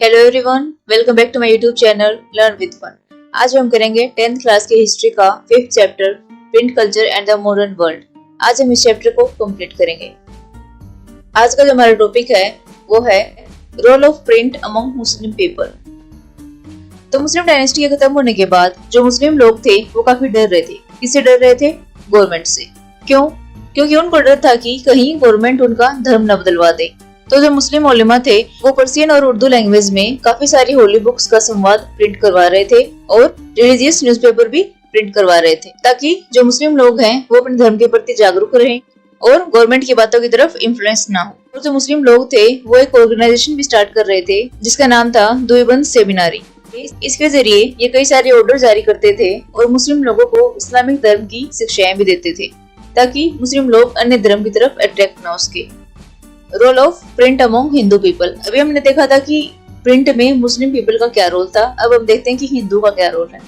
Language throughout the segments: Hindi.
Hello everyone, welcome back to my YouTube channel learn with fun. आज हम करेंगे 10th क्लास की हिस्ट्री का 5th chapter print culture and the modern world. आज हम इस चैप्टर को कंप्लीट करेंगे। आज का जो हमारा टॉपिक है वो है role of print among Muslim people. तो मुस्लिम डायनेस्टी के खत्म होने के बाद जो मुस्लिम लोग थे वो काफी डर रहे थे। किससे डर रहे थे? गवर्नमेंट से। क्यों? क्योंकि उनको डर था कि कहीं गवर्नमेंट उनका धर्म न बदलवा दे। तो जो मुस्लिम उलेमा थे वो पर्सियन और उर्दू लैंग्वेज में काफी सारी होली बुक्स का संवाद प्रिंट करवा रहे थे और रिलीजियस न्यूज़पेपर भी प्रिंट करवा रहे थे, ताकि जो मुस्लिम लोग हैं वो अपने धर्म के प्रति जागरूक रहें और गवर्नमेंट की बातों की तरफ इन्फ्लुएंस ना हो। और जो मुस्लिम लोग थे वो एक ऑर्गेनाइजेशन भी स्टार्ट कर रहे थे जिसका नाम था देवबंद सेमिनारी। इसके जरिए ये कई सारे ऑर्डर जारी करते थे और मुस्लिम लोगों को इस्लामिक धर्म की शिक्षाएं भी देते थे, ताकि मुस्लिम लोग अन्य धर्म की तरफ अट्रैक्ट ना हो सके। Role of print among Hindu people. अभी हमने देखा था कि प्रिंट में मुस्लिम पीपल का क्या रोल था, अब हम देखते हैं कि हिंदू का क्या रोल है।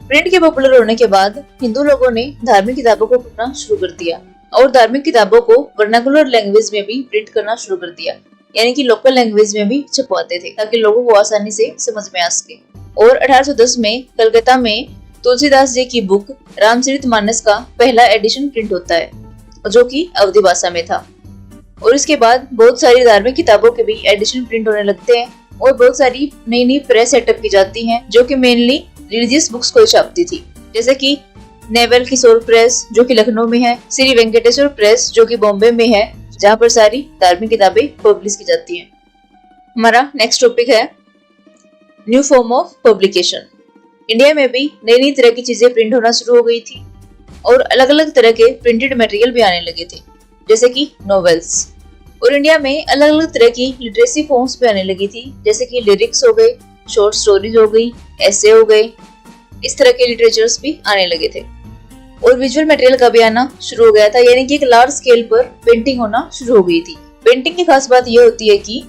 प्रिंट के पॉपुलर होने के बाद हिंदू लोगों ने धार्मिक किताबों को पढ़ना शुरू कर दिया और धार्मिक किताबों को वर्नाकुलर लैंग्वेज में भी प्रिंट करना शुरू कर दिया, यानी कि लोकल लैंग्वेज में भी छपवाते थे ताकि लोगों को आसानी से समझ में आ सके। और 1810 में कलकत्ता में तुलसीदास जी की बुक रामचरितमानस का पहला एडिशन प्रिंट होता है जो कि अवधी भाषा में था। और इसके बाद बहुत सारी धार्मिक किताबों के भी एडिशन प्रिंट होने लगते हैं और बहुत सारी नई नई प्रेस सेटअप की जाती हैं जो कि मेनली रिलीजियस बुक्स को छापती थी, जैसे कि नेवल किशोर प्रेस जो कि लखनऊ में है, श्री वेंकटेश्वर प्रेस जो कि बॉम्बे में है, जहाँ पर सारी धार्मिक किताबें पब्लिश की जाती हैं। हमारा नेक्स्ट टॉपिक है new form of publication. India में भी नई नई तरह की चीजें प्रिंट होना शुरू हो गई थी और अलग अलग तरह के प्रिंटेड मटेरियल भी आने लगे थे, जैसे कि नॉवेल्स। और इंडिया में अलग अलग तरह की लिटरेसी फॉर्म्स भी आने लगी थी, जैसे कि लिरिक्स हो गए, शॉर्ट स्टोरीज हो गई, ऐसे हो गए, इस तरह के लिटरेचर्स भी आने लगे थे। और विजुअल मटेरियल का भी आना शुरू हो गया था, यानी कि एक लार्ज स्केल पर पेंटिंग होना शुरू हो गई थी। पेंटिंग की खास बात यह होती है कि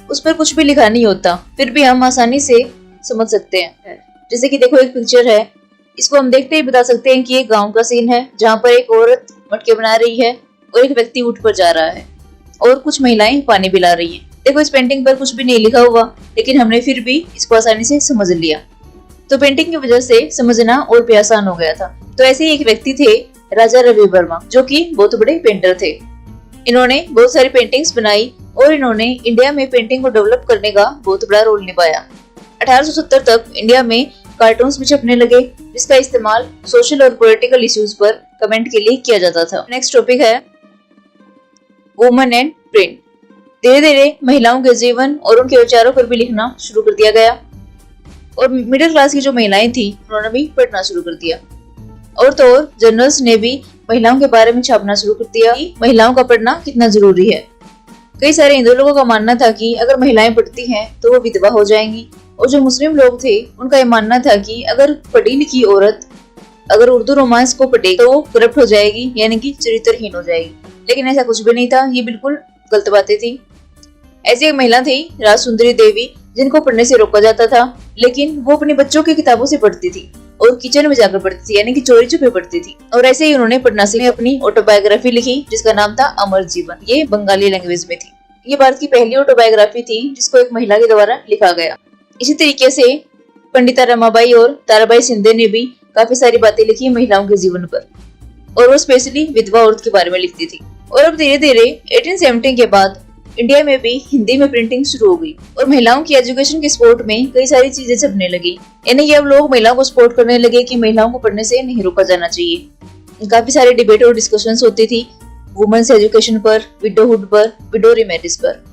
उस पर कुछ भी लिखा नहीं होता, फिर भी हम आसानी से समझ सकते हैं। जैसे कि देखो, एक पिक्चर है, इसको हम देखते ही बता सकते हैं कि एक गाँव का सीन है जहाँ पर एक औरत मटके बना रही है और एक व्यक्ति ऊँट पर जा रहा है और कुछ महिलाएं पानी पिला रही हैं। देखो, इस पेंटिंग पर कुछ भी नहीं लिखा हुआ, लेकिन हमने फिर भी इसको आसानी से समझ लिया। तो पेंटिंग की वजह से समझना और भी आसान हो गया था। तो ऐसे ही एक व्यक्ति थे राजा रवि वर्मा, जो कि बहुत बड़े पेंटर थे। इन्होंने बहुत सारी पेंटिंग्स बनाई और इन्होंने इंडिया में पेंटिंग को डेवलप करने का बहुत बड़ा रोल निभाया। 1870 तक इंडिया में कार्टून्स भी छपने लगे, जिसका इस्तेमाल सोशल और पॉलिटिकल इश्यूज पर कमेंट के लिए किया जाता था। नेक्स्ट टॉपिक है वुमन एंड प्रिंट। धीरे धीरे महिलाओं के जीवन और उनके विचारों पर भी लिखना शुरू कर दिया गया और मिडिल क्लास की जो महिलाएं थी उन्होंने भी पढ़ना शुरू कर दिया। और तो और जर्नल्स ने भी महिलाओं के बारे में छापना शुरू कर दिया कि महिलाओं का पढ़ना कितना जरूरी है। कई सारे हिंदू लोगों का मानना था कि अगर महिलाएं पढ़ती हैं तो वो विधवा हो जाएंगी, और जो मुस्लिम लोग थे उनका यह मानना था कि अगर पढ़ी लिखी औरत अगर उर्दू रोमांस को पढ़े तो वो करप्ट हो जाएगी, यानी कि चरित्रहीन हो जाएगी। लेकिन ऐसा कुछ भी नहीं था, ये बिल्कुल गलत बातें थी। ऐसी एक महिला थी राजसुंदरी देवी, जिनको पढ़ने से रोका जाता था, लेकिन वो अपने बच्चों की किताबों से पढ़ती थी और किचन में जाकर पढ़ती थी, यानी कि चोरी छुपे पढ़ती थी। और ऐसे ही उन्होंने पढ़ना से अपनी ऑटोबायोग्राफी लिखी जिसका नाम था अमर जीवन। ये बंगाली लैंग्वेज में थी। ये भारत की पहली ऑटोबायोग्राफी थी जिसको एक महिला के द्वारा लिखा गया। इसी तरीके से पंडिता रमाबाई और ताराबाई शिंदे ने भी काफी सारी बातें लिखी महिलाओं के जीवन पर, और वो स्पेशली विधवा औरत के बारे में लिखती थी। और अब धीरे धीरे 1870 के बाद इंडिया में भी हिंदी में प्रिंटिंग शुरू हो गई और महिलाओं की एजुकेशन के सपोर्ट में कई सारी चीजें छपने लगी, यानी कि अब लोग महिलाओं को सपोर्ट करने लगे कि महिलाओं को पढ़ने से नहीं रोका जाना चाहिए। काफी सारे डिबेट और डिस्कशंस होती थी वुमेन्स एजुकेशन पर, विडोहुड पर, विडो रिमेरिज पर।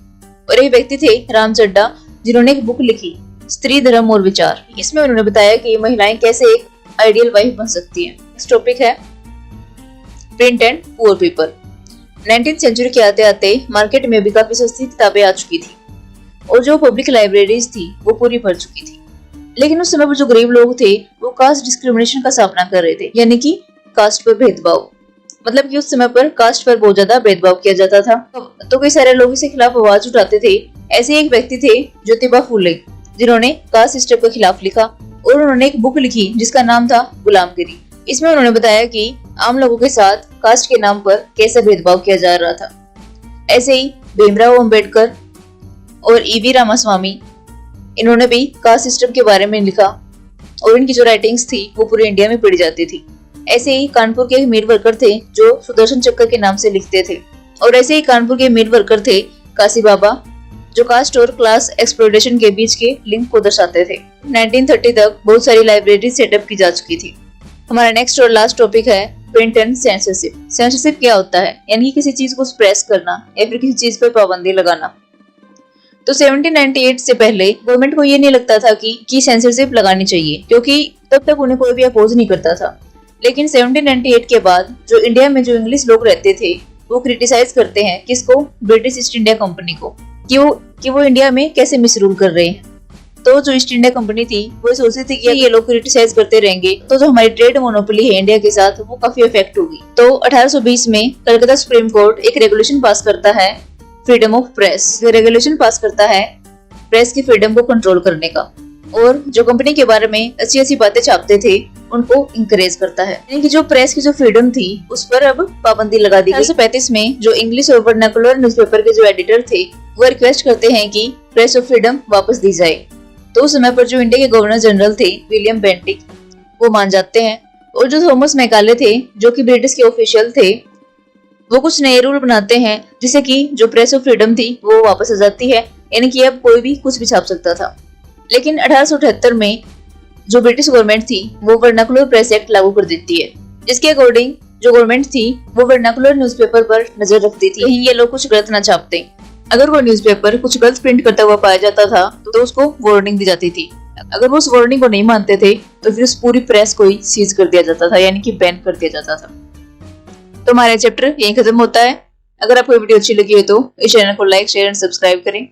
और एक व्यक्ति थे राम चड्डा, जिन्होंने एक बुक लिखी स्त्री धर्म और विचार। इसमें उन्होंने बताया कि महिलाएं कैसे एक आइडियल वाइफ बन सकती हैं। नेक्स्ट टॉपिक है print and poor people. 19th century के आते आते मार्केट में भी काफी सस्ती किताबें आ चुकी थी और जो पब्लिक लाइब्रेरीज थी वो पूरी भर चुकी थी। लेकिन उस समय पर जो गरीब लोग थे वो कास्ट डिस्क्रिमिनेशन का सामना कर रहे थे, यानी कि कास्ट पर भेदभाव। मतलब कि उस समय पर कास्ट पर बहुत ज्यादा भेदभाव किया जाता था, तो कई सारे लोग इसके खिलाफ आवाज उठाते थे। ऐसे एक व्यक्ति थे ज्योतिबा फूले, जिन्होंने कास्ट सिस्टम के खिलाफ लिखा और उन्होंने एक बुक लिखी जिसका नाम था गुलामगिरी। इसमें उन्होंने बताया कि आम लोगों के साथ कास्ट के नाम पर कैसे भेदभाव किया जा रहा था। ऐसे ही भीमराव अंबेडकर और ईवी रामास्वामी इन्होंने भी कास्ट सिस्टम के बारे में लिखा और इनकी जो राइटिंग्स थी वो पूरे इंडिया में पढ़ी जाती थी। ऐसे ही कानपुर के एक मीर वर्कर थे जो सुदर्शन चक्र के नाम से लिखते थे, और ऐसे ही कानपुर के मीर वर्कर थे काशी बाबा, जो कास्ट और क्लास एक्सप्लोइटेशन के बीच के लिंक को दर्शाते थे। 1930 तक बहुत सारी लाइब्रेरी सेटअप की जा चुकी थी। हमारा नेक्स्ट और लास्ट टॉपिक है प्रिंट एंड सेंसरशिप। सेंसरशिप क्या होता है? यानी किसी चीज को सप्रेस करना या फिर किसी चीज पर पाबंदी लगाना। तो 1798 से पहले गवर्नमेंट को ये नहीं लगता था कि सेंसरशिप लगानी चाहिए, क्योंकि तब तक उन्हें कोई भी अपोज नहीं करता था। लेकिन 1798 के बाद जो इंडिया में जो इंग्लिश लोग रहते थे वो क्रिटिसाइज करते हैं किसको? ब्रिटिश ईस्ट इंडिया कंपनी को, कि वो इंडिया में कैसे मिसरूल कर रहे हैं। तो जो ईस्ट इंडिया कंपनी थी वो सोचती थी कि ये लोग क्रिटिसाइज करते रहेंगे तो जो हमारी ट्रेड मोनोपोली है इंडिया के साथ वो काफी इफेक्ट होगी। तो 1820 में कलकत्ता सुप्रीम कोर्ट एक रेगुलेशन पास करता है फ्रीडम ऑफ प्रेस। ये रेगुलेशन पास करता है प्रेस की फ्रीडम को कंट्रोल करने का, और जो कंपनी के बारे में अच्छी अच्छी बातें छापते थे उनको इंकरेज करता है। यानी कि जो प्रेस की जो फ्रीडम थी उस पर अब पाबंदी लगा दी गई। 1835 में जो इंग्लिश और वर्नाकुलर न्यूज़पेपर के जो एडिटर थे वो रिक्वेस्ट करते हैं कि प्रेस ऑफ फ्रीडम वापस दी जाए। तो उस समय पर जो इंडिया के गवर्नर जनरल थे विलियम बेंटिक वो मान जाते हैं, और जो थॉमस मैकाले थे जो कि ब्रिटिश के ऑफिशियल थे वो कुछ नए रूल बनाते हैं जिससे कि जो प्रेस ऑफ फ्रीडम थी वो वापस आ जाती है, यानी कि अब कोई भी कुछ भी छाप सकता था। लेकिन 1878 में जो ब्रिटिश गवर्नमेंट थी वो वर्नाकुलर प्रेस एक्ट लागू कर देती है, जिसके अकॉर्डिंग जो गवर्नमेंट थी वो वर्नाकुलर न्यूज़पेपर पर नजर रखती थी कहीं ये लोग कुछ गलत ना छापते। अगर वो न्यूज़पेपर कुछ गलत प्रिंट करता हुआ पाया जाता था तो उसको वार्निंग दी जाती थी। अगर वो उस वार्निंग को नहीं मानते थे तो फिर उस पूरी प्रेस को ही सीज कर दिया जाता था, यानी कि बैन कर दिया जाता था। तो हमारा चैप्टर यहीं खत्म होता है। अगर आपको वीडियो अच्छी लगी हो तो इस चैनल को लाइक, शेयर एंड सब्सक्राइब करें।